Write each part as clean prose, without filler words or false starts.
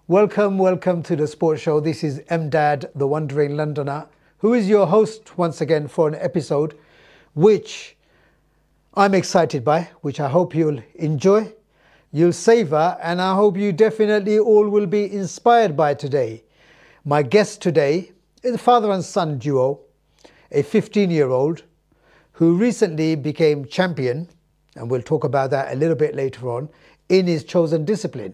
Welcome to the Sports Show. This is Emdad, the Wandering Londoner, who is your host once again for an episode which I'm excited by, which I hope you'll enjoy, you'll savour, and I hope you definitely all will be inspired by today. My guest today is a father and son duo, a 15-year-old who recently became champion, and we'll talk about that a little bit later on, in his chosen discipline.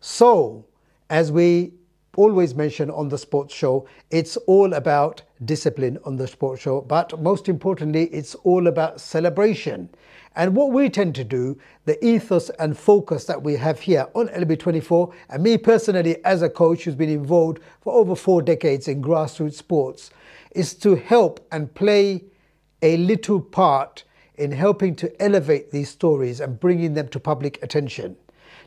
So, as we always mention on the Sports Show, it's all about discipline on the Sports Show, but most importantly, it's all about celebration. And what we tend to do, the ethos and focus that we have here on LB24, and me personally as a coach who's been involved for over 4 decades in grassroots sports, is to help and play a little part in helping to elevate these stories and bringing them to public attention.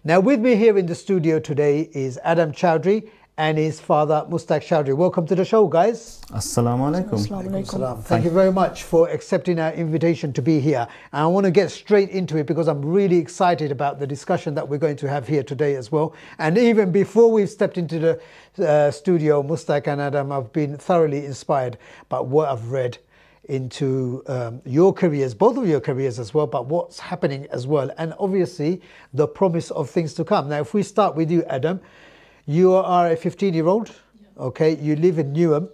Now with me here in the studio today is Adam Choudhury and his father Mustak Choudhury. Welcome to the show, guys. Assalamu alaikum. Assalamu. Thank you very much for accepting our invitation to be here. And I want to get straight into it because I'm really excited about the discussion that we're going to have here today as well. And even before we've stepped into the studio, Mustak and Adam, I've been thoroughly inspired by what I've read into your careers, both of your careers as well, but what's happening as well, and obviously the promise of things to come. Now, if we start with you, Adam, you are a 15-year-old, okay, you live in Newham,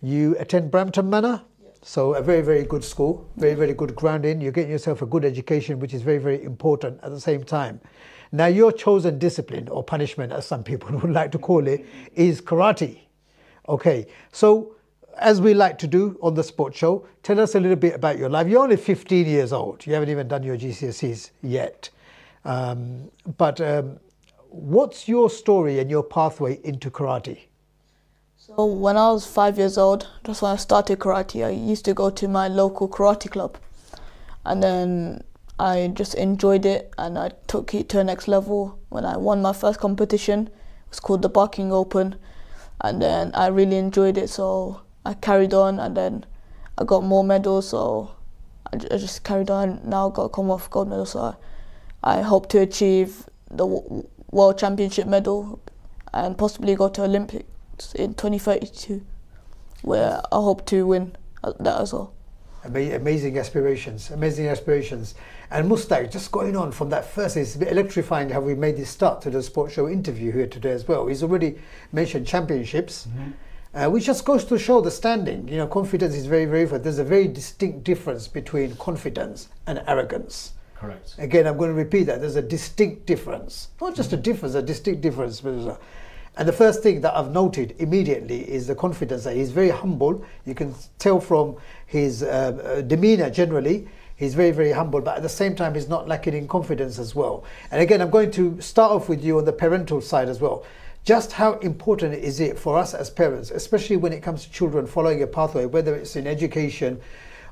you attend Brampton Manor, so a very, very good school, very, very good grounding, you're getting yourself a good education, which is very, very important at the same time. Now, your chosen discipline, or punishment, as some people would like to call it, is karate. Okay, so as we like to do on the Sports Show, tell us a little bit about your life. You're only 15 years old. You haven't even done your GCSEs yet. But what's your story and your pathway into karate? So when I was 5 years old, that's when I started karate. I used to go to my local karate club. And then I just enjoyed it and I took it to the next level. When I won my first competition, it was called the Barking Open. And then I really enjoyed it, so I carried on, and then I got more medals, so I just carried on. Now I've got a Commonwealth gold medal, so I hope to achieve the World Championship medal and possibly go to Olympics in 2032, where I hope to win that as well. Amazing aspirations, amazing aspirations. And Mustak, just going on from that first, it's a bit electrifying how we made this start to the Sports Show interview here today as well. He's already mentioned championships. Which just goes to show the standing. You know, confidence is very, very, there's a very distinct difference between confidence and arrogance. Correct. Again, I'm going to repeat that. There's a distinct difference. Not just a difference, a distinct difference. And the first thing that I've noted immediately is the confidence. That he's very humble. You can tell from his demeanor generally. He's very, very humble, but at the same time, he's not lacking in confidence as well. And again, I'm going to start off with you on the parental side as well. Just how important is it for us as parents, especially when it comes to children following a pathway, whether it's in education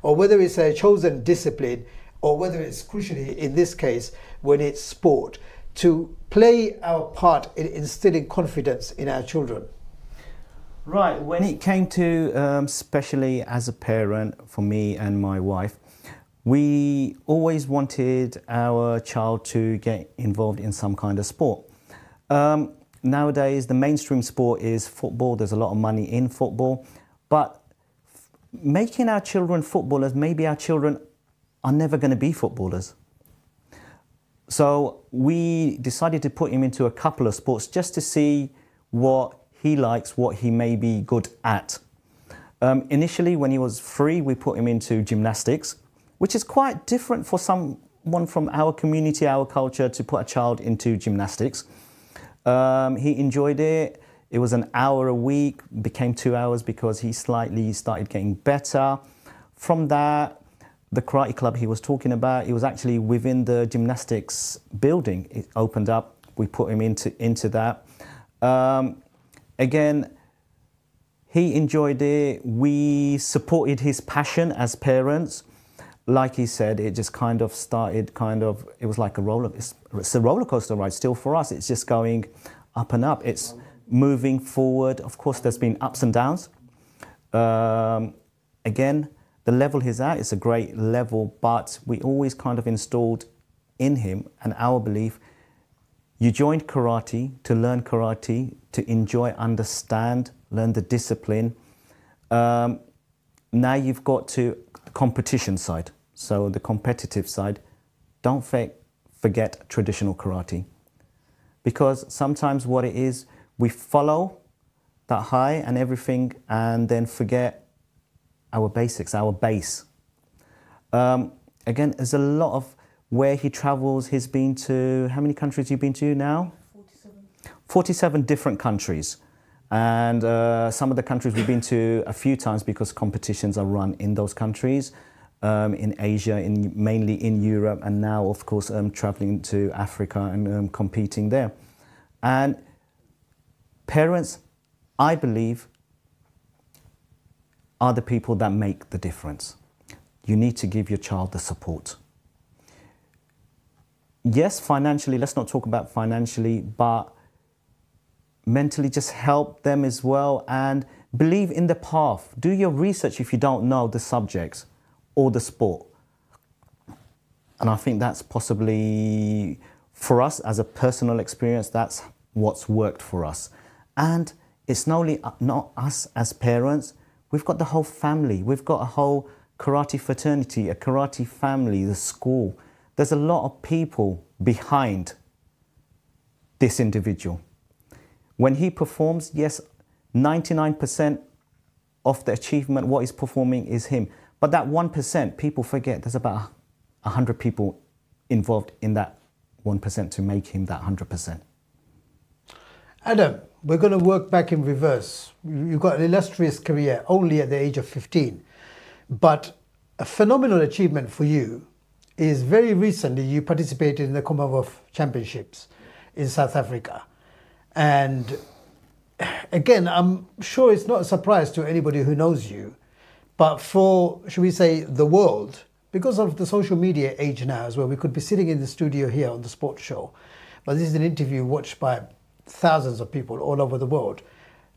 or whether it's a chosen discipline or whether it's crucially in this case when it's sport, to play our part in instilling confidence in our children? Right, when it came to, especially as a parent, for me and my wife, we always wanted our child to get involved in some kind of sport. Nowadays, the mainstream sport is football. There's a lot of money in football. But making our children footballers, maybe our children are never going to be footballers. So we decided to put him into a couple of sports just to see what he likes, what he may be good at. Initially, when he was 3, we put him into gymnastics, which is quite different for someone from our community, our culture, to put a child into gymnastics. He enjoyed it. It was an hour a week, became 2 hours because he slightly started getting better. From that, the karate club he was talking about, it was actually within the gymnastics building. It opened up, we put him into that. Again, he enjoyed it. We supported his passion as parents. Like he said, it just kind of started, it was like it's a roller coaster ride still for us. It's just going up and up. It's moving forward. Of course, there's been ups and downs. Again, the level he's at is a great level, but we always kind of installed in him and our belief, You joined karate to learn karate, to enjoy, understand, learn the discipline. Now you've got to the competition side, so the competitive side. Don't forget traditional karate, because sometimes what it is, we follow that high and everything and then forget our basics, our base. Again, there's a lot of where he travels. He's been to, how many countries have you been to now? 47. 47 different countries. And some of the countries we've been to a few times because competitions are run in those countries, in Asia, mainly in Europe, and now, of course, traveling to Africa and competing there. And parents, I believe, are the people that make the difference. You need to give your child the support. Yes, financially, let's not talk about financially, but mentally just help them as well and believe in the path. Do your research if you don't know the subjects or the sport. And I think that's possibly, for us as a personal experience, that's what's worked for us. And it's not only not us as parents, we've got the whole family. We've got a whole karate fraternity, a karate family, the school. There's a lot of people behind this individual. When he performs, yes, 99% of the achievement, what he's performing is him. But that 1%, people forget, there's about 100 people involved in that 1% to make him that 100%. Adam, we're going to work back in reverse. You've got an illustrious career only at the age of 15. But a phenomenal achievement for you is very recently you participated in the Commonwealth Championships in South Africa. And again, I'm sure it's not a surprise to anybody who knows you, but for, should we say, the world, because of the social media age now as well, we could be sitting in the studio here on the sports show, but this is an interview watched by thousands of people all over the world.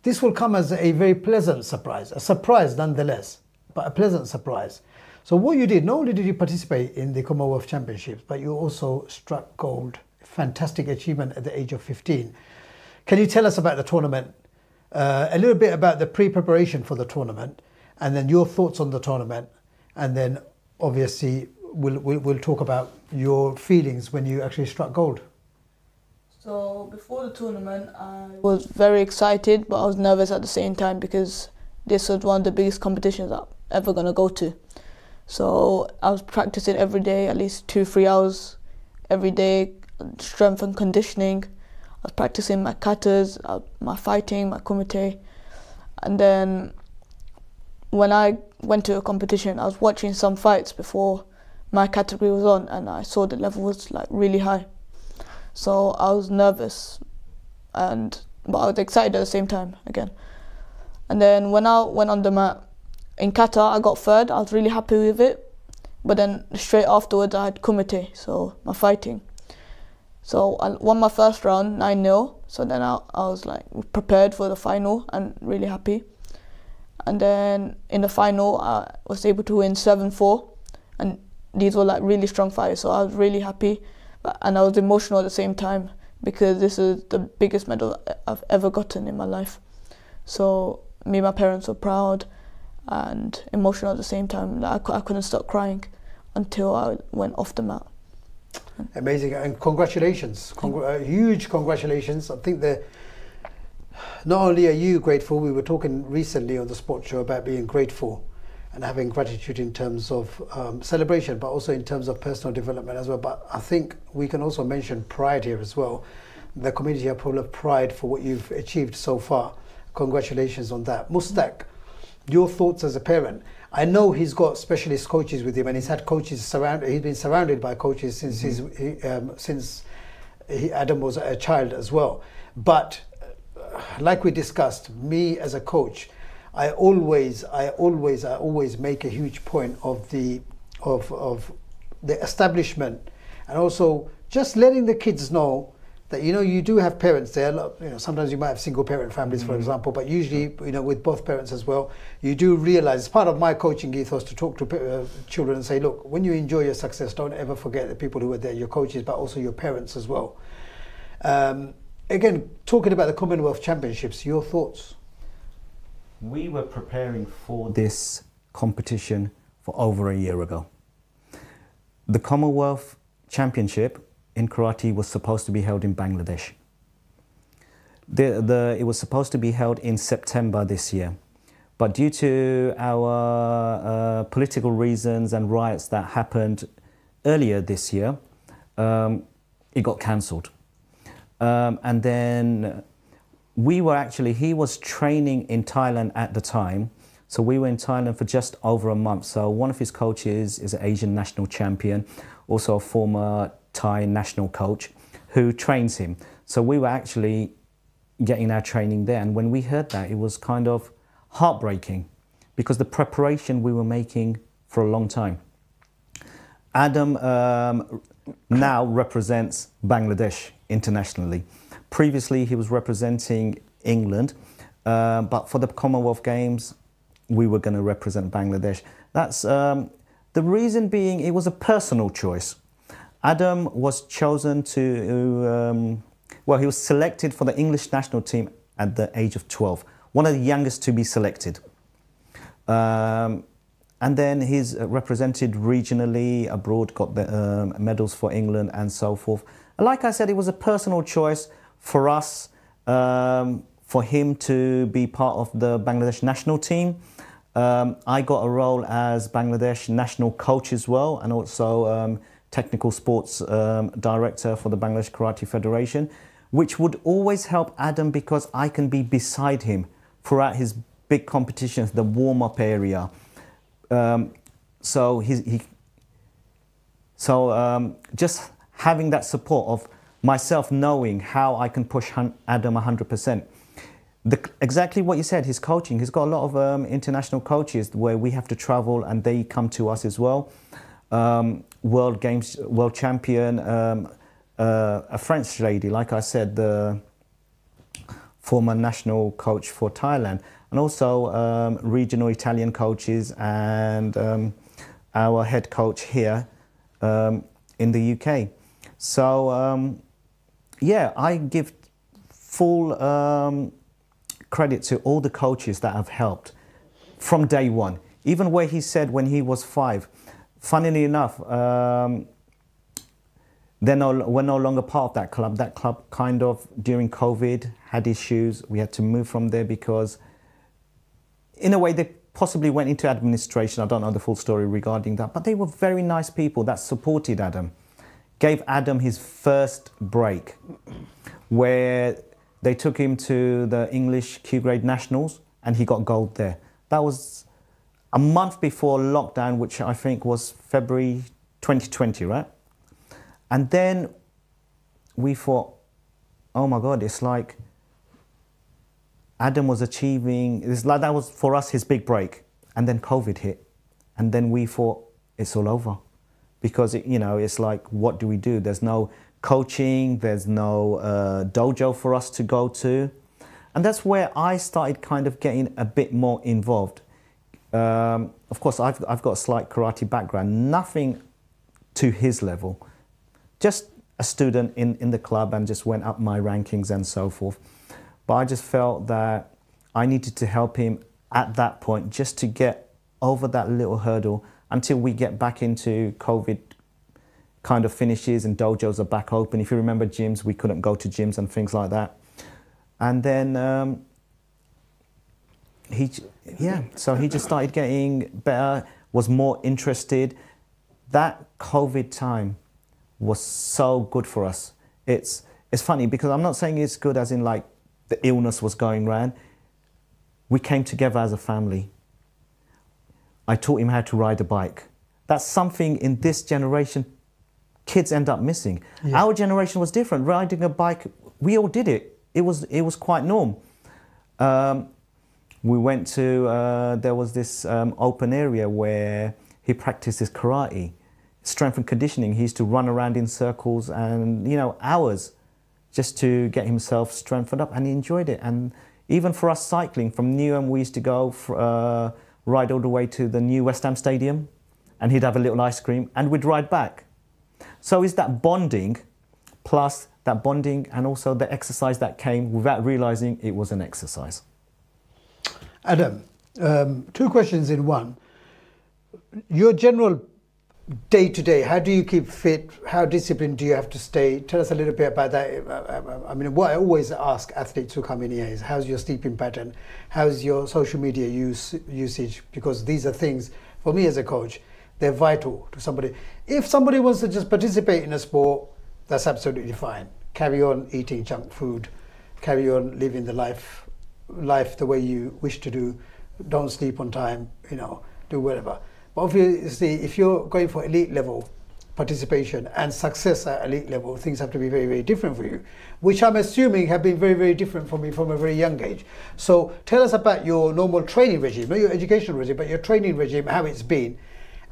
This will come as a very pleasant surprise, a surprise nonetheless, but a pleasant surprise. So what you did, not only did you participate in the Commonwealth Championships, but you also struck gold. Fantastic achievement at the age of 15. Can you tell us about the tournament, a little bit about the pre-preparation for the tournament, and then your thoughts on the tournament, and then obviously we'll talk about your feelings when you actually struck gold. So before the tournament, I was very excited, but I was nervous at the same time because this was one of the biggest competitions I'm ever going to go to. So I was practicing every day, at least 2-3 hours every day, strength and conditioning. I was practicing my katas, my fighting, my kumite. And then when I went to a competition, I was watching some fights before my category was on, and I saw the level was like really high. So I was nervous, but I was excited at the same time again. And then when I went on the mat in kata, I got third. I was really happy with it. But then straight afterwards, I had kumite, so my fighting. So I won my first round 9-0. So then I was like prepared for the final and really happy. And then in the final, I was able to win 7-4. And these were like really strong fights. So I was really happy. And I was emotional at the same time because this is the biggest medal I've ever gotten in my life. So me and my parents were proud and emotional at the same time. Like I couldn't stop crying until I went off the mat. Amazing, and congratulations, huge congratulations. I think that not only are you grateful, we were talking recently on the sports show about being grateful and having gratitude in terms of celebration, but also in terms of personal development as well. But I think we can also mention pride here as well. The community are full of pride for what you've achieved so far. Congratulations on that. Mustaq, your thoughts as a parent. I know he's got specialist coaches with him, and he's had coaches surrounded. He's been surrounded by coaches since Adam was a child as well. But like we discussed, me as a coach, I always make a huge point of the establishment, and also just letting the kids know that, you know, you do have parents there. You know, sometimes you might have single parent families, for example, but usually, you know, with both parents as well, you do realize, it's part of my coaching ethos to talk to children and say, look, when you enjoy your success, don't ever forget the people who are there, your coaches, but also your parents as well. Again, talking about the Commonwealth Championships, your thoughts? We were preparing for this competition for over a year ago. The Commonwealth Championship in karate was supposed to be held in Bangladesh. It was supposed to be held in September this year, but due to our political reasons and riots that happened earlier this year, it got cancelled. And then he was training in Thailand at the time. So we were in Thailand for just over a month. So one of his coaches is an Asian national champion, also a former Thai national coach who trains him. So we were actually getting our training there. And when we heard that, it was kind of heartbreaking because the preparation we were making for a long time. Adam now represents Bangladesh internationally. Previously, he was representing England, but for the Commonwealth Games, we were going to represent Bangladesh. That's the reason being, it was a personal choice. Adam was chosen to, he was selected for the English national team at the age of 12, one of the youngest to be selected. And then he's represented regionally abroad, got the medals for England and so forth. Like I said, it was a personal choice for us, for him to be part of the Bangladesh national team. I got a role as Bangladesh national coach as well, and also technical sports director for the Bangladesh Karate Federation, which would always help Adam because I can be beside him throughout his big competitions, the warm-up area. Just having that support of myself knowing how I can push Adam 100%. Exactly what you said, his coaching. He's got a lot of international coaches where we have to travel and they come to us as well. World Games, world champion, a French lady, like I said, the former national coach for Thailand, and also regional Italian coaches and our head coach here in the UK. So, yeah, I give full credit to all the coaches that have helped from day one. Even where he said when he was 5, funnily enough, we're no longer part of that club. That club kind of, during COVID, had issues. We had to move from there because, in a way, they possibly went into administration. I don't know the full story regarding that, but they were very nice people that supported Adam. Gave Adam his first break, where they took him to the English Q grade nationals and he got gold there. That was a month before lockdown, which I think was February 2020, right? And then we thought, oh my God, it's like Adam was achieving, it's like that was for us his big break. And then COVID hit. And then we thought, it's all over. Because, it's like, what do we do? There's no coaching, there's no dojo for us to go to. And that's where I started kind of getting a bit more involved. Of course, I've got a slight karate background, nothing to his level. Just a student in the club and just went up my rankings and so forth. But I just felt that I needed to help him at that point just to get over that little hurdle until we get back into COVID kind of finishes and dojos are back open. If you remember gyms, we couldn't go to gyms and things like that. And then so he just started getting better, was more interested. That COVID time was so good for us. It's funny because I'm not saying it's good as in like the illness was going around. We came together as a family. I taught him how to ride a bike. That's something in this generation kids end up missing. Yeah. Our generation was different. Riding a bike, we all did it. It was quite normal. We went to, there was this open area where he practiced his karate, strength and conditioning. He used to run around in circles and, hours just to get himself strengthened up, and he enjoyed it. And even for us cycling, from Newham, we used to go ride all the way to the new West Ham Stadium, and he'd have a little ice cream, and we'd ride back. So it's that bonding, plus that bonding, and also the exercise that came without realizing it was an exercise. Adam, two questions in one. Your general day-to-day, how do you keep fit? How disciplined do you have to stay? Tell us a little bit about that. I mean, what I always ask athletes who come in here is, how's your sleeping pattern? How's your social media usage? Because these are things, for me as a coach, they're vital to somebody. If somebody wants to just participate in a sport, that's absolutely fine. Carry on eating junk food. Carry on living the life the way you wish to do. Don't sleep on time, you know, do whatever. But obviously, if you're going for elite level participation and success at elite level, things have to be very, very different for you, which I'm assuming have been very, very different for me from a very young age. So tell us about your normal training regime, not your educational regime, but your training regime, how it's been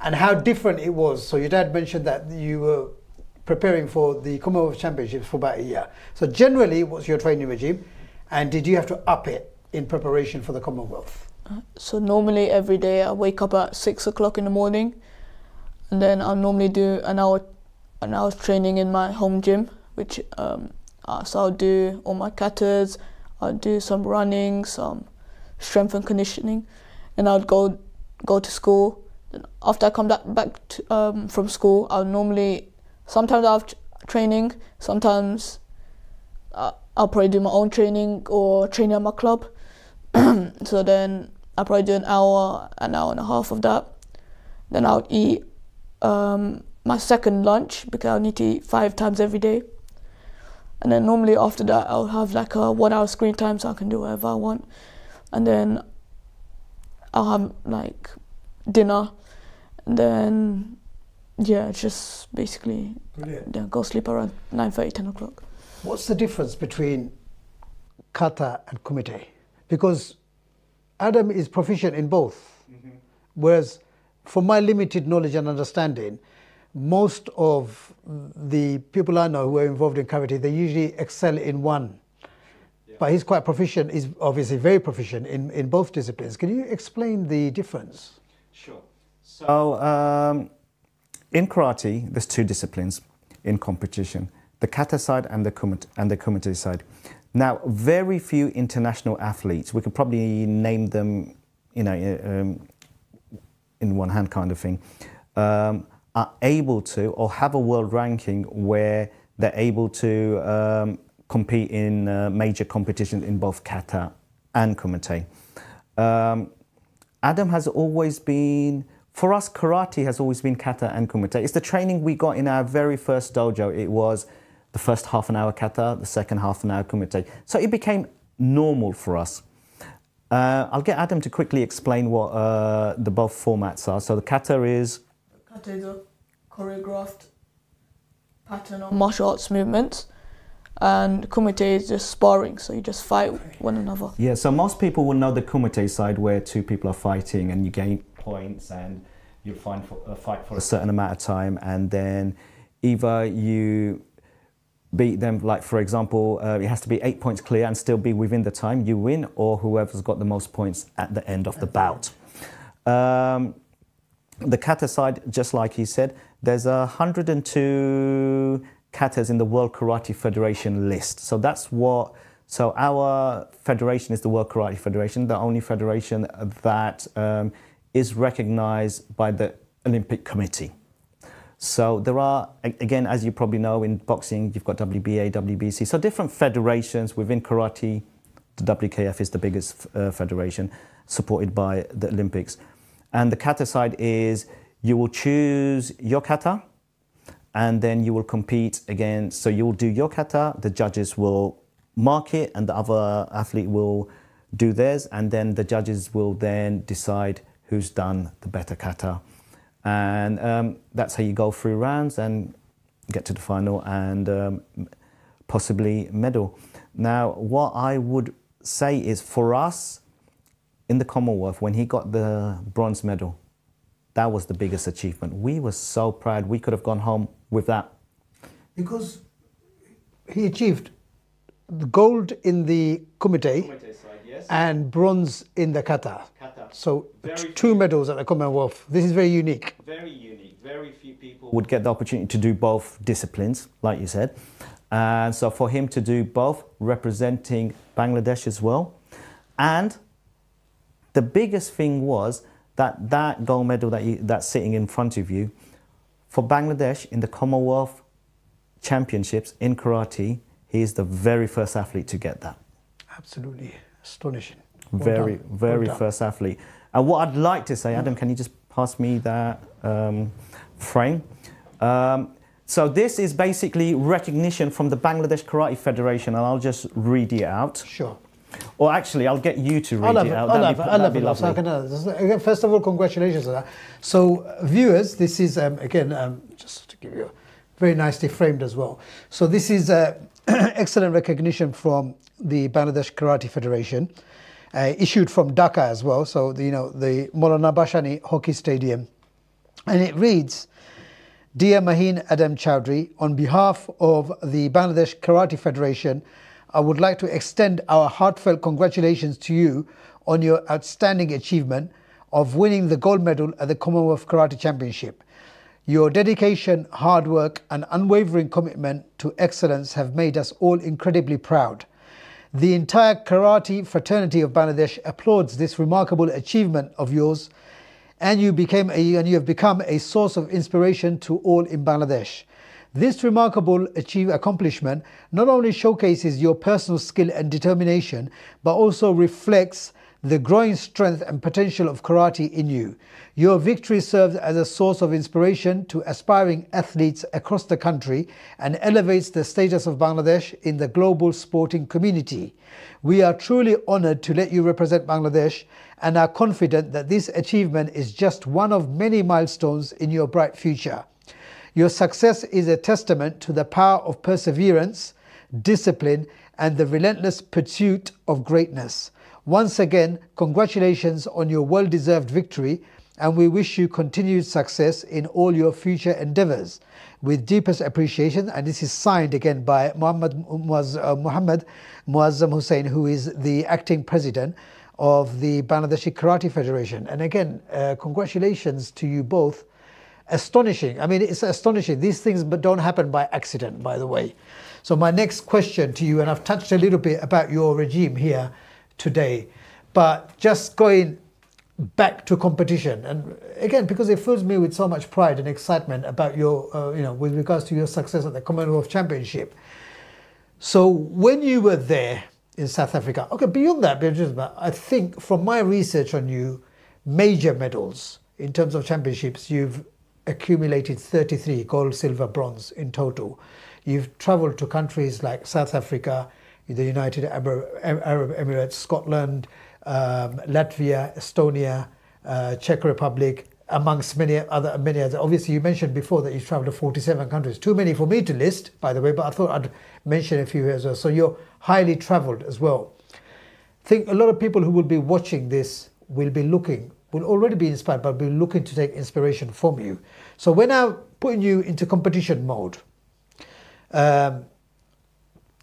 and how different it was. So your dad mentioned that you were preparing for the Commonwealth Championships for about a year. So generally, what's your training regime? And did you have to up it in preparation for the Commonwealth? So normally every day I wake up at 6 o'clock in the morning, and then I'll normally do an hour's training in my home gym, which so I'll do all my katas, I'll do some running, some strength and conditioning, and I'll go to school. Then after I come back from school, sometimes I'll have training, sometimes I'll probably do my own training or training at my club. So then I'll probably do an hour and a half of that. Then I'll eat my second lunch, because I'll need to eat 5 times every day. And then normally after that I'll have like a 1 hour screen time, so I can do whatever I want. And then I'll have like dinner, and then just basically go sleep around 9:30, 10 o'clock. What's the difference between kata and kumite? Because Adam is proficient in both, whereas from my limited knowledge and understanding, most of the people I know who are involved in karate, they usually excel in one. Yeah. But he's quite proficient, he's obviously very proficient in both disciplines. Can you explain the difference? Sure. So in karate, there's 2 disciplines in competition, the kata side and the kumite side. Now, very few international athletes, we could probably name them, in one hand kind of thing, are able to or have a world ranking where they're able to compete in major competitions in both kata and kumite. Adam has always been, for us, karate has always been kata and kumite. It's the training we got in our very first dojo. It was the first half an hour kata, the second half an hour kumite. So it became normal for us. I'll get Adam to quickly explain what the both formats are. So the kata is a choreographed pattern of martial arts movements, and kumite is just sparring, so you just fight one another. Yeah, so most people will know the kumite side, where 2 people are fighting and you gain points and you fight for a certain amount of time, and then either you beat them, like for example, it has to be 8 points clear and still be within the time, you win, or whoever's got the most points at the end of the bout. The kata side, just like he said, there's 102 katas in the World Karate Federation list. So so our federation is the World Karate Federation, the only federation that is recognized by the Olympic Committee. So there are, again, as you probably know, in boxing, you've got WBA, WBC. So different federations within karate. The WKF is the biggest federation, supported by the Olympics. And the kata side is, you will choose your kata, and then you will compete against, so you'll do your kata, the judges will mark it, and the other athlete will do theirs, and then the judges will then decide who's done the better kata. And that's how you go through rounds and get to the final and possibly medal. Now, what I would say is, for us in the Commonwealth, when he got the bronze medal, that was the biggest achievement. We were so proud. We could have gone home with that. Because he achieved the gold in the kumite Side, yes. and bronze in the kata. So two medals at the Commonwealth. This is very unique. Very unique. Very few people would get the opportunity to do both disciplines, like you said. And so for him to do both, representing Bangladesh as well. And the biggest thing was that gold medal that's sitting in front of you, for Bangladesh in the Commonwealth Championships in karate, he is the very first athlete to get that. Absolutely astonishing. Very first athlete. And what I'd like to say, Adam, can you just pass me that frame? So this is basically recognition from the Bangladesh Karate Federation, and I'll just read it out. Sure. Or actually, I'll get you to read it out. That'd be lovely. First of all, congratulations on that. So viewers, this is, again, just to give you, very nicely framed as well. So this is excellent recognition from the Bangladesh Karate Federation, issued from Dhaka as well. So, the Maulana Bashani Hockey Stadium. And it reads, Dear Maheen Adam Choudhury, on behalf of the Bangladesh Karate Federation, I would like to extend our heartfelt congratulations to you on your outstanding achievement of winning the gold medal at the Commonwealth Karate Championship. Your dedication, hard work and unwavering commitment to excellence have made us all incredibly proud. The entire karate fraternity of Bangladesh applauds this remarkable achievement of yours, and you have become a source of inspiration to all in Bangladesh. This remarkable accomplishment not only showcases your personal skill and determination, but also reflects the growing strength and potential of karate in you. Your victory serves as a source of inspiration to aspiring athletes across the country and elevates the status of Bangladesh in the global sporting community. We are truly honored to let you represent Bangladesh and are confident that this achievement is just one of many milestones in your bright future. Your success is a testament to the power of perseverance, discipline, and the relentless pursuit of greatness. Once again, congratulations on your well-deserved victory, and we wish you continued success in all your future endeavors. With deepest appreciation, and this is signed again by Muhammad Muazzam Hussain, who is the acting president of the Bangladeshi Karate Federation. And again, congratulations to you both. Astonishing. I mean, it's astonishing. These things don't happen by accident, by the way. So my next question to you, and I've touched a little bit about your regime here today, but just going back to competition, and again, because it fills me with so much pride and excitement about your, with regards to your success at the Commonwealth Championship. So when you were there in South Africa, okay, beyond that, I think from my research on you, major medals in terms of championships, you've accumulated 33 gold, silver, bronze in total. You've traveled to countries like South Africa, the United Arab Emirates, Scotland, Latvia, Estonia, Czech Republic, amongst many other. Obviously, you mentioned before that you've traveled to 47 countries. Too many for me to list, by the way, but I thought I'd mention a few as well. So you're highly traveled as well. I think a lot of people who will be watching this will already be inspired, but will be looking to take inspiration from you. So we're now putting you into competition mode.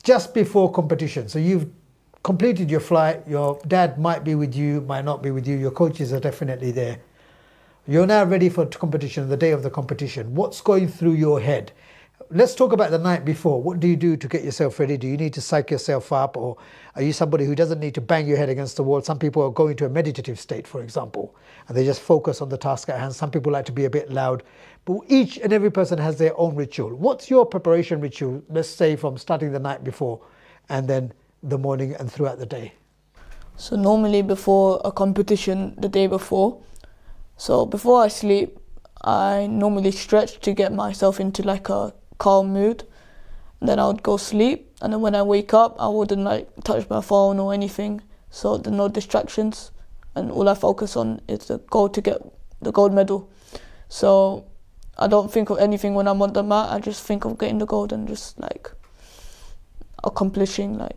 Just before competition, so you've completed your flight, your dad might be with you, might not be with you, your coaches are definitely there. You're now ready for competition, the day of the competition. What's going through your head? Let's talk about the night before. What do you do to get yourself ready? Do you need to psych yourself up, or are you somebody who doesn't need to bang your head against the wall? Some people are going to a meditative state, for example, and they just focus on the task at hand. Some people like to be a bit loud, but each and every person has their own ritual. What's your preparation ritual, let's say from starting the night before and then the morning and throughout the day? So normally before a competition, the day before, so before I sleep, I normally stretch to get myself into like a calm mood. Then I would go sleep, and then when I wake up, I wouldn't touch my phone or anything, so there's no distractions, and all I focus on is the goal to get the gold medal. So I don't think of anything when I'm on the mat. I just think of getting the gold and just accomplishing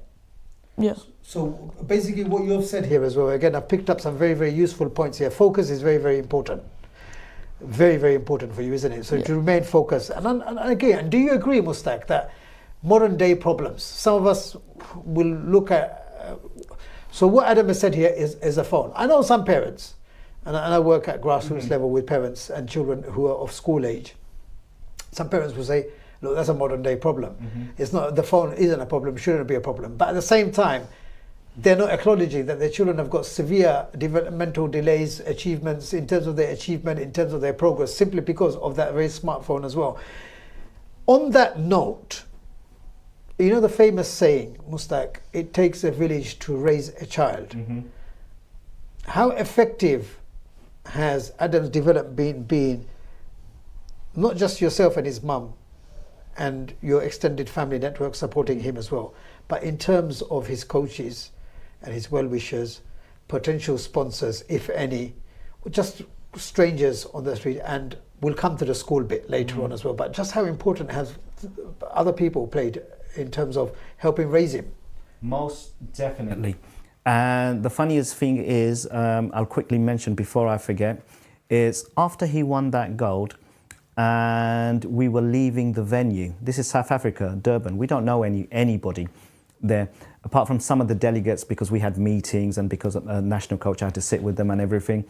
yeah. So basically what you've said here as well, again, I've picked up some very, very useful points here. Focus is very, very important. Very, very important for you, isn't it? So to remain focused. And again, do you agree, Mustaq, that modern day problems, some of us will look at, so what Adam has said here is a phone. I know some parents and I work at grassroots level with parents and children who are of school age. Some parents will say, look, that's a modern day problem. It's not, the phone isn't a problem, shouldn't be a problem. But at the same time, they're not acknowledging that their children have got severe developmental delays, achievements in terms of their achievement, in terms of their progress, simply because of that very smartphone as well. On that note, you know the famous saying, Mustaq, it takes a village to raise a child. How effective has Adam's development been, not just yourself and his mum and your extended family network supporting him as well, but in terms of his coaches and his well-wishers, potential sponsors, if any, or just strangers on the street, and we'll come to the school bit later on as well, but just how important has other people played in terms of helping raise him? Most definitely. And the funniest thing is, I'll quickly mention before I forget, is after he won that gold and we were leaving the venue, this is South Africa, Durban, we don't know anybody there, apart from some of the delegates, because we had meetings and because a national coach, I had to sit with them and everything.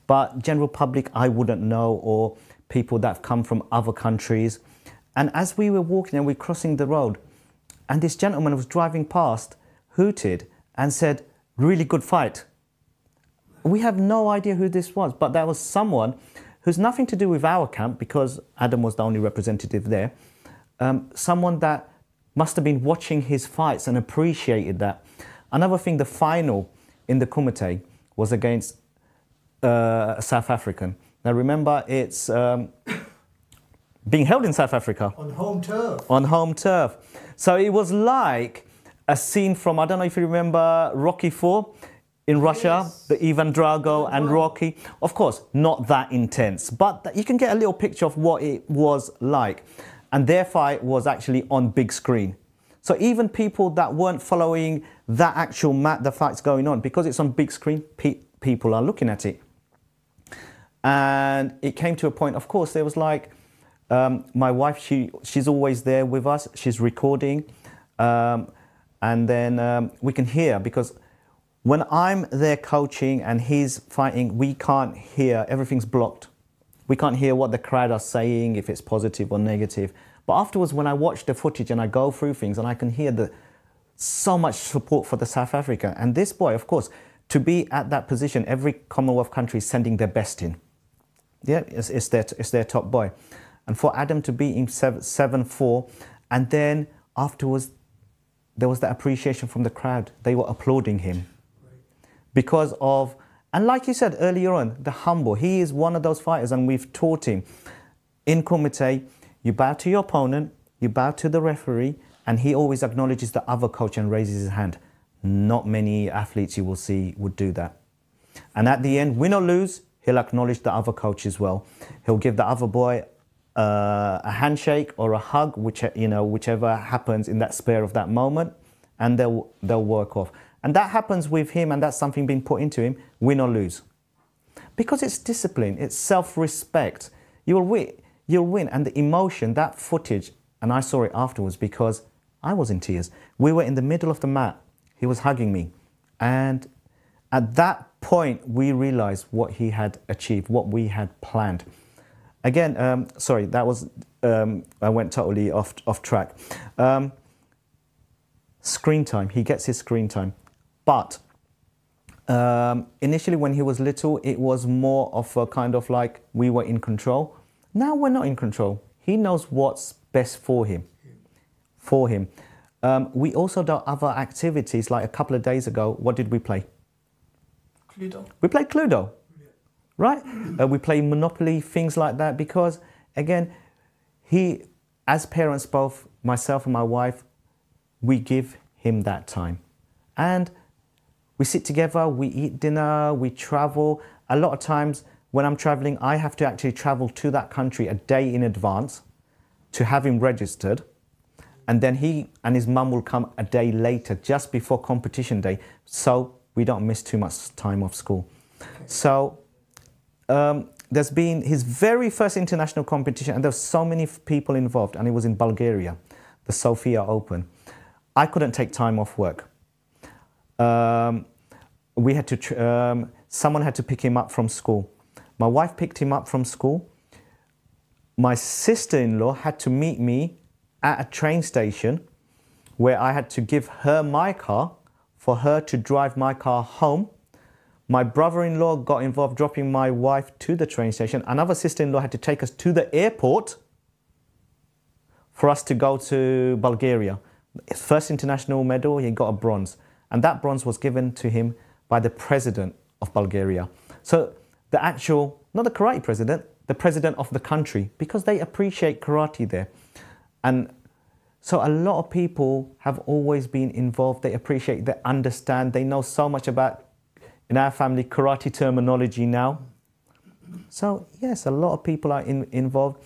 But general public, I wouldn't know, or people that have come from other countries. And as we were walking and we're crossing the road, and this gentleman was driving past, hooted and said, really good fight. We have no idea who this was, but that was someone who's nothing to do with our camp, because Adam was the only representative there. Someone that must have been watching his fights and appreciated that. Another thing, the final in the Kumite was against a South African. Now remember, it's being held in South Africa. On home turf. On home turf. So it was like a scene from, I don't know if you remember Rocky IV in Russia, yes. The Ivan Drago and Rocky. Of course, not that intense, but you can get a little picture of what it was like. And their fight was actually on big screen. So even people that weren't following that actual the fight's going on, because it's on big screen, people are looking at it. And it came to a point, of course, there was like, my wife, she's always there with us, she's recording. And then we can hear, because when I'm there coaching and he's fighting, we can't hear, everything's blocked. We can't hear what the crowd are saying, if it's positive or negative. But afterwards, when I watch the footage and I go through things, and I can hear so much support for the South Africa. And this boy, of course, to be at that position, every Commonwealth country is sending their best in. Yeah, it's their top boy. And for Adam to be in 7-4, and then afterwards, there was that appreciation from the crowd. They were applauding him. Because of, and like you said earlier on, the humble. He is one of those fighters, and we've taught him. In Kumite, you bow to your opponent, you bow to the referee, and he always acknowledges the other coach and raises his hand. Not many athletes you will see would do that. And at the end, win or lose, he'll acknowledge the other coach as well. He'll give the other boy a handshake or a hug, whichever happens in that spare of that moment, and they'll work off. And that happens with him, and that's something being put into him, win or lose. Because it's discipline, it's self-respect. You'll win, and the emotion, that footage, and I saw it afterwards because I was in tears. We were in the middle of the mat, he was hugging me, and at that point we realized what he had achieved, what we had planned. Again, sorry, that was, I went totally off track. Screen time, he gets his screen time. But initially when he was little, it was more of a kind of like we were in control. Now we're not in control. He knows what's best for him. We also do other activities, like a couple of days ago, what did we play? Cluedo. We played Cluedo, right? We play Monopoly, things like that, because again, as parents, both myself and my wife, we give him that time. And we sit together, we eat dinner, we travel. A lot of times when I'm traveling, I have to actually travel to that country a day in advance to have him registered. And then he and his mum will come a day later, just before competition day, so we don't miss too much time off school. Okay. So there's been his very first international competition, and there's so many people involved, and it was in Bulgaria, the Sofia Open. I couldn't take time off work. We had to someone had to pick him up from school. My wife picked him up from school. My sister-in-law had to meet me at a train station where I had to give her my car for her to drive my car home. My brother-in-law got involved dropping my wife to the train station. Another sister-in-law had to take us to the airport for us to go to Bulgaria. His first international medal, he got a bronze. And that bronze was given to him by the president of Bulgaria. So the actual, not the karate president, the president of the country, because they appreciate karate there. And so a lot of people have always been involved. They appreciate, they understand, they know so much about, in our family, karate terminology now. So yes, a lot of people are involved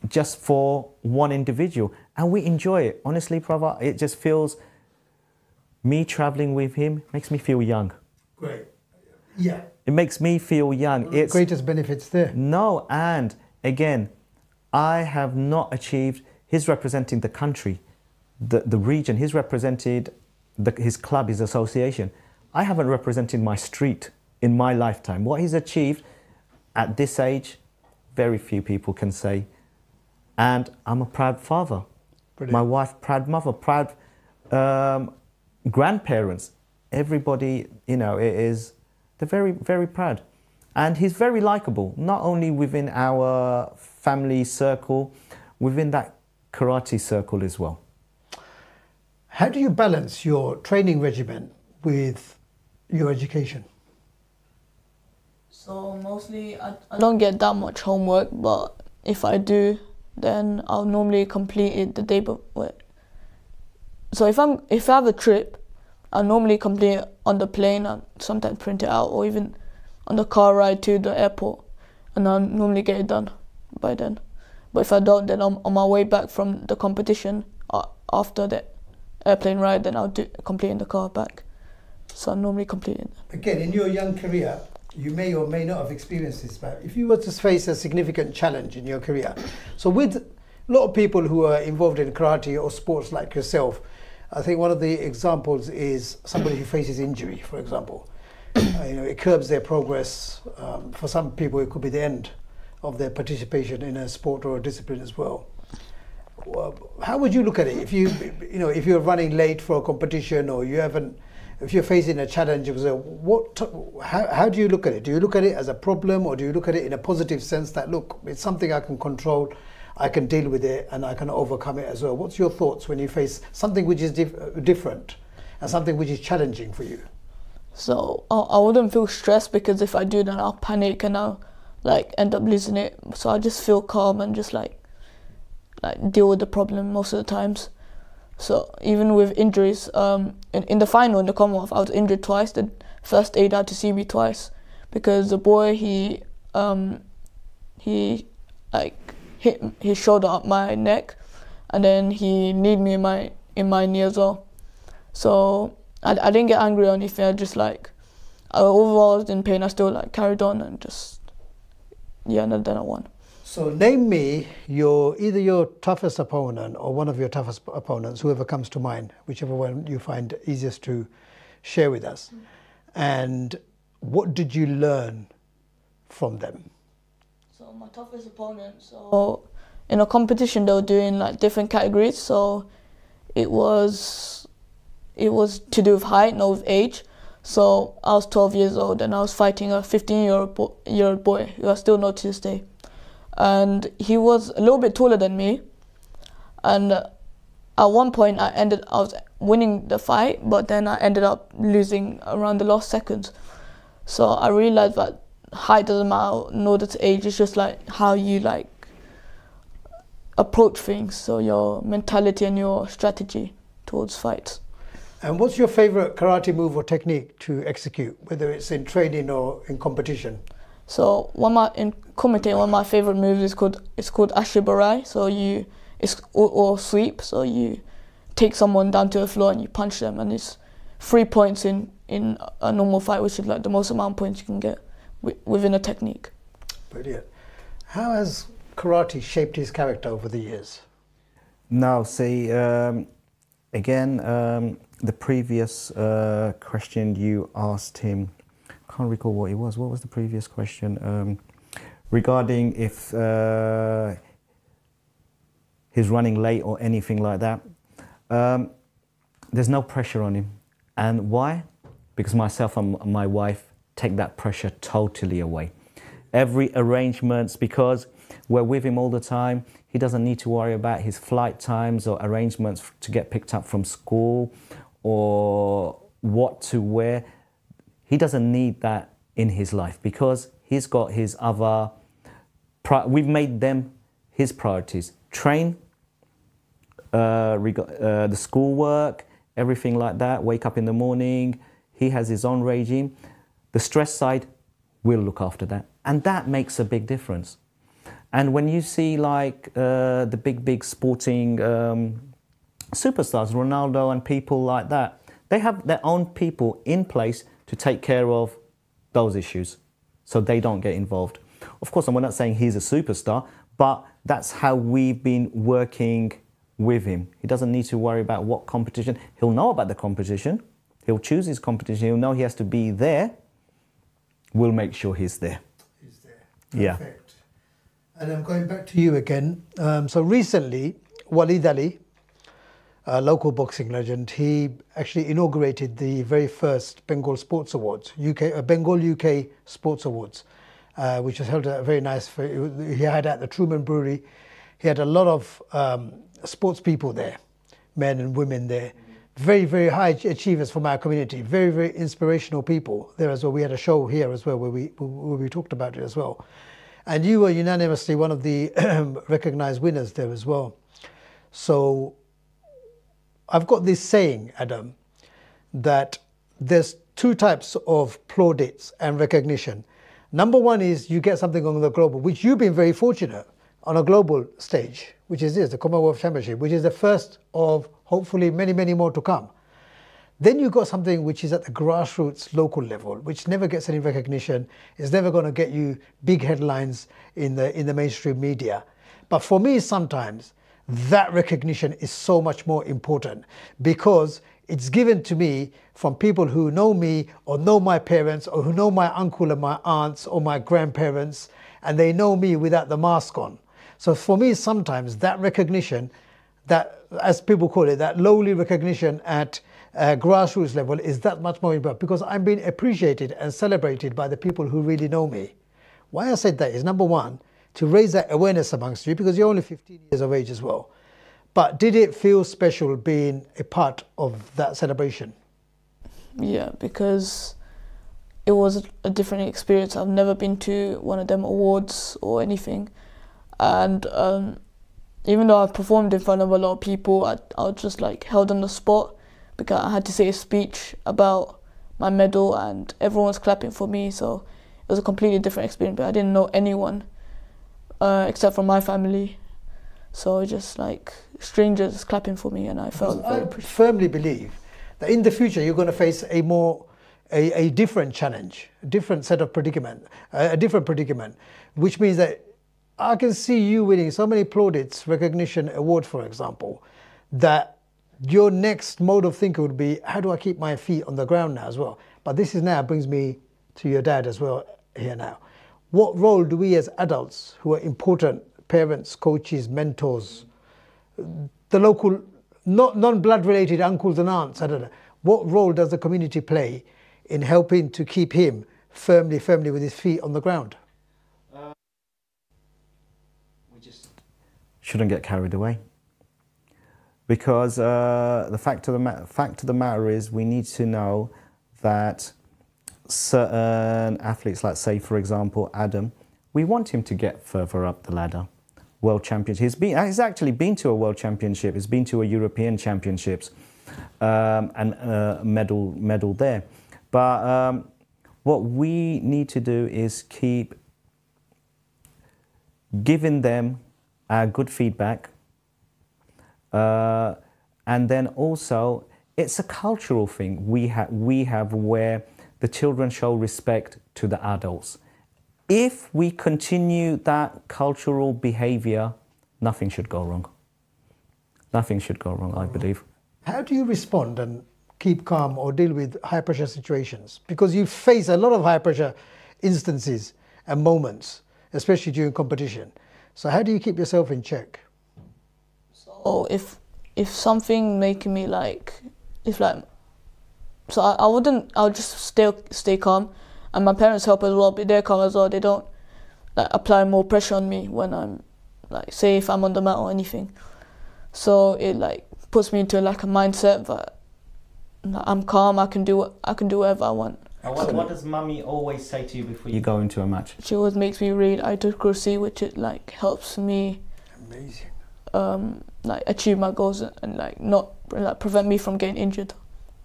just for one individual. And we enjoy it. Honestly, Prabha, it just feels, me traveling with him makes me feel young. Great. Yeah. It makes me feel young. It's greatest benefits there. No, and again, I have not achieved, he's representing the country, the region, he's represented his club, his association. I haven't represented my street in my lifetime. What he's achieved at this age, very few people can say. And I'm a proud father. Brilliant. My wife, proud mother, proud grandparents. Everybody, you know, they're very, very proud. And he's very likable, not only within our family circle, within that karate circle as well. How do you balance your training regimen with your education? So mostly I don't get that much homework, but if I do, then I'll normally complete it the day before. So if I have a trip, I'll normally complete it on the plane and sometimes print it out, or even on the car ride to the airport, and I'll normally get it done by then. But if I don't, then I'm on my way back from the competition after the airplane ride, then I'll complete in the car back. So I normally complete it. Again, in your young career, you may or may not have experienced this, but if you were to face a significant challenge in your career, so with a lot of people who are involved in karate or sports like yourself, I think one of the examples is somebody who faces injury, for example. You know, it curbs their progress. For some people, it could be the end of their participation in a sport or a discipline as well. How would you look at it if if you're running late for a competition, or if you're facing a challenge? How do you look at it? Do you look at it as a problem, or do you look at it in a positive sense that, look, it's something I can control, I can deal with it, and I can overcome it as well? What's your thoughts when you face something which is different and something which is challenging for you? So I wouldn't feel stressed, because if I do, then I'll panic and I'll end up losing it. So I just feel calm and just deal with the problem most of the times. So even with injuries, in the final in the Commonwealth, I was injured twice. The first aid had to see me twice, because the boy he hit his shoulder up my neck, and then he kneed me in my knee as well. So I didn't get angry or anything. I just overall I was in pain. I still carried on and and then I won. So name me either your toughest opponent or one of your toughest opponents, whoever comes to mind, whichever one you find easiest to share with us. And what did you learn from them? So my toughest opponent, in a competition they were doing different categories, so it was to do with height, not with age. So I was 12 years old and I was fighting a 15-year-old boy who I still know to this day. And he was a little bit taller than me. And at one point I was winning the fight, but then I ended up losing around the last seconds. So I realized that height doesn't matter, nor does age. It's just how you approach things. So your mentality and your strategy towards fights. And what's your favorite karate move or technique to execute, whether it's in training or in competition? So in kumite, one of my favorite moves is called ashibarai. So or sweep. So you take someone down to the floor and you punch them, and it's 3 points in a normal fight, which is the most amount of points you can get within a technique. Brilliant. How has karate shaped his character over the years? Now, see, again, the previous question you asked him, I can't recall what it was. What was the previous question? Regarding if he's running late or anything like that. There's no pressure on him. And why? Because myself and my wife take that pressure totally away. Every arrangements, because we're with him all the time, he doesn't need to worry about his flight times or arrangements to get picked up from school or what to wear. He doesn't need that in his life because he's got his other, we've made them his priorities. Train, the schoolwork, everything like that, wake up in the morning, he has his own regime. The stress side, we'll look after that. And that makes a big difference. And when you see like the big sporting superstars, Ronaldo and people like that, they have their own people in place to take care of those issues so they don't get involved. Of course, we're not saying he's a superstar, but that's how we've been working with him. He doesn't need to worry about what competition. He'll know about the competition. He'll choose his competition. He'll know he has to be there. We'll make sure he's there. He's there. Yeah. Perfect. And I'm going back to you again. So recently, Walid Ali, a local boxing legend, he actually inaugurated the very first Bengal Sports Awards, Bengal UK Sports Awards, which was held at a very nice, he had at the Truman Brewery. He had a lot of sports people there, men and women there. Very, very high achievers from our community. Very, very inspirational people there as well. We had a show here as well where we talked about it as well. And you were unanimously one of the recognized winners there as well. So I've got this saying, Adam, that there's two types of plaudits and recognition. Number one is you get something on the global, which you've been very fortunate on a global stage, which is this, the Commonwealth Championship, which is the first of hopefully many, many more to come. Then you've got something which is at the grassroots local level, which never gets any recognition. It's never going to get you big headlines in the mainstream media. But for me, sometimes that recognition is so much more important because it's given to me from people who know me or know my parents or who know my uncle and my aunts or my grandparents, and they know me without the mask on. So for me, sometimes that recognition, that, as people call it, that lowly recognition at grassroots level is that much more important because I'm being appreciated and celebrated by the people who really know me. Why I said that is, number one, to raise that awareness amongst you because you're only 15 years of age as well. But did it feel special being a part of that celebration? Yeah, because it was a different experience. I've never been to one of them awards or anything. And even though I've performed in front of a lot of people, I was just like held on the spot because I had to say a speech about my medal and everyone was clapping for me. So it was a completely different experience, but I didn't know anyone except from my family. So just like strangers clapping for me, and I felt very appreciated. I firmly believe that in the future you're going to face a different challenge, a different set of predicament, which means that I can see you winning so many plaudits, recognition, awards, for example, that your next mode of thinking would be, how do I keep my feet on the ground now as well? But this is now brings me to your dad as well here now. What role do we as adults who are important, parents, coaches, mentors, the local, non-blood related uncles and aunts, I don't know, what role does the community play in helping to keep him firmly with his feet on the ground? We just shouldn't get carried away. Because the fact of the matter is we need to know that certain athletes, like say for example Adam, we want him to get further up the ladder. World Championships. He's actually been to a World Championship. He's been to a European Championships and medal there. But what we need to do is keep giving them good feedback. And then also, it's a cultural thing we have where the children show respect to the adults. If we continue that cultural behavior, nothing should go wrong. Nothing should go wrong, I believe. How do you respond, and keep calm or deal with high pressure situations? Because you face a lot of high pressure instances and moments, especially during competition. So how do you keep yourself in check? So if something making me like, if like, so I'll just stay calm, and my parents help as well, but they're calm as well. They don't like apply more pressure on me when I'm like, say if I'm on the mat or anything. So it like puts me into like a mindset that I'm calm. I can do whatever I want. And what does mummy always say to you before you go into a match? She always makes me read Ayatul Kursi, which it like helps me. Amazing. Like achieve my goals and like not like prevent me from getting injured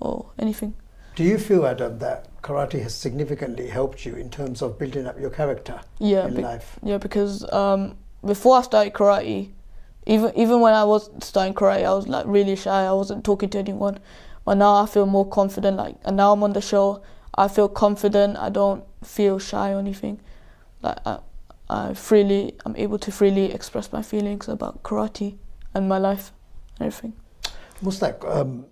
or anything. Do you feel, Adam, that karate has significantly helped you in terms of building up your character in life? Yeah, because before I started karate, even when I was starting karate, I was like really shy. I wasn't talking to anyone. But now I feel more confident. Like, and now I'm on the show, I feel confident. I don't feel shy or anything. Like I'm able to freely express my feelings about karate and my life and everything. Mustaq,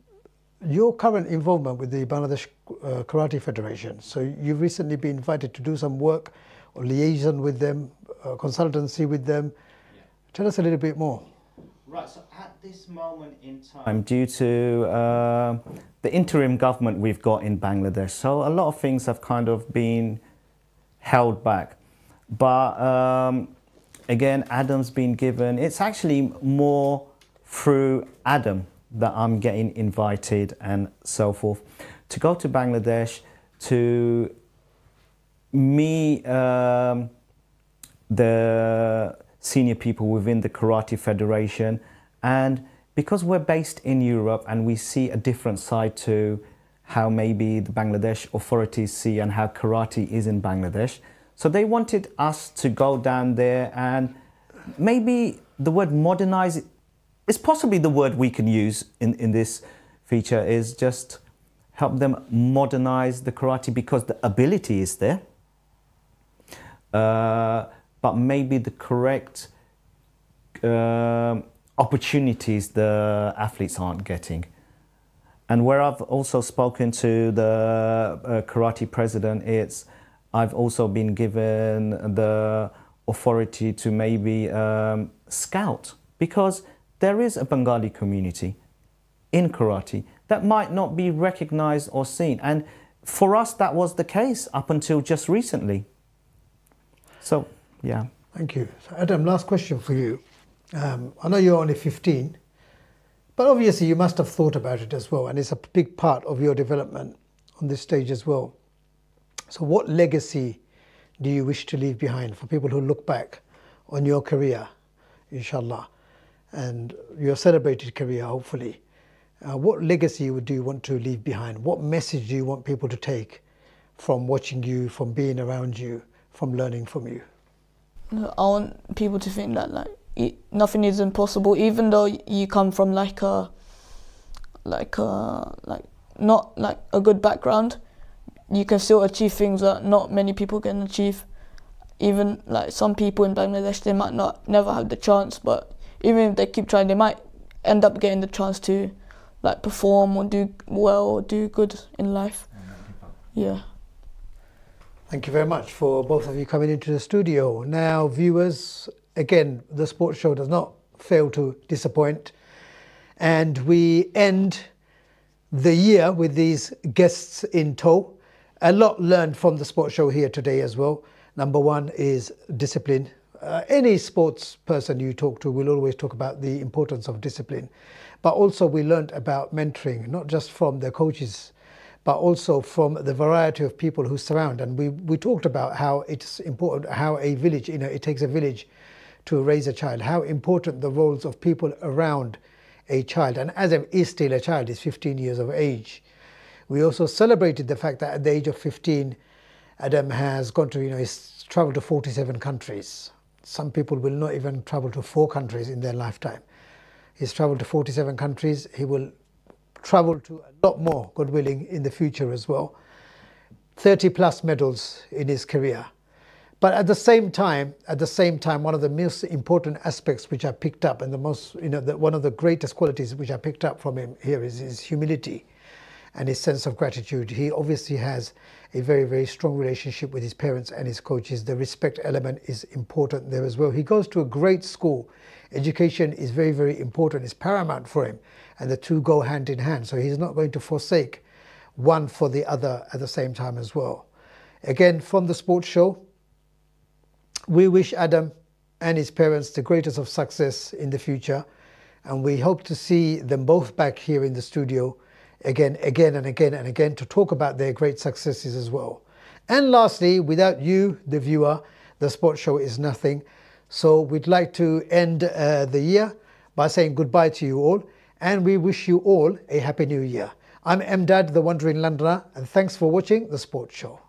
your current involvement with the Bangladesh Karate Federation, so you've recently been invited to do some work or liaison with them, consultancy with them. Yeah. Tell us a little bit more. Right, so at this moment in time, due to the interim government we've got in Bangladesh, so a lot of things have kind of been held back. But again, Adam's been given, it's actually more through Adam that I'm getting invited and so forth, to go to Bangladesh to meet the senior people within the Karate Federation. And because we're based in Europe and we see a different side to how maybe the Bangladesh authorities see and how karate is in Bangladesh, so they wanted us to go down there and maybe the word modernize, it's possibly the word we can use in this feature, is just help them modernize the karate, because the ability is there, but maybe the correct opportunities the athletes aren't getting. And where I've also spoken to the karate president, I've also been given the authority to maybe scout, because there is a Bengali community in karate that might not be recognized or seen. And for us, that was the case up until just recently. So, yeah. Thank you. So Adam, last question for you. I know you're only 15, but obviously you must have thought about it as well, and it's a big part of your development on this stage as well. So what legacy do you wish to leave behind for people who look back on your career, inshallah, and your celebrated career, hopefully? What legacy do you want to leave behind? What message do you want people to take from watching you, from being around you, from learning from you? I want people to think that nothing is impossible, even though you come from not a good background. You can still achieve things that not many people can achieve. Even like some people in Bangladesh, they might never have the chance, but even if they keep trying, they might end up getting the chance to like perform or do well or do good in life. Yeah. Thank you very much for both of you coming into the studio. Now, viewers, again, the sports show does not fail to disappoint, and we end the year with these guests in tow. A lot learned from the sports show here today as well. Number one is discipline. Any sports person you talk to will always talk about the importance of discipline. But also we learned about mentoring, not just from the coaches, but also from the variety of people who surround. And we talked about how it's important, how a village, it takes a village to raise a child, how important the roles of people around a child. And Adam is still a child, he's 15 years of age. We also celebrated the fact that at the age of 15, Adam has gone to, he's traveled to 47 countries. Some people will not even travel to 4 countries in their lifetime. He's traveled to 47 countries. He will travel to a lot more, God willing, in the future as well. 30 plus medals in his career. But at the same time, one of the most important aspects which I picked up, and the most, one of the greatest qualities which I picked up from him here is his humility. and his sense of gratitude. He obviously has a very, very strong relationship with his parents and his coaches. The respect element is important there as well. He goes to a great school. Education is very, very important. It's paramount for him, and the two go hand in hand. So he's not going to forsake one for the other at the same time as well. Again, from the sports show, we wish Adam and his parents the greatest of success in the future, and we hope to see them both back here in the studio again and again to talk about their great successes as well. And lastly, without you, the viewer, the sports show is nothing. So we'd like to end the year by saying goodbye to you all, and we wish you all a happy new year. I'm Emdad, the Wandering Londoner, and thanks for watching the sports show.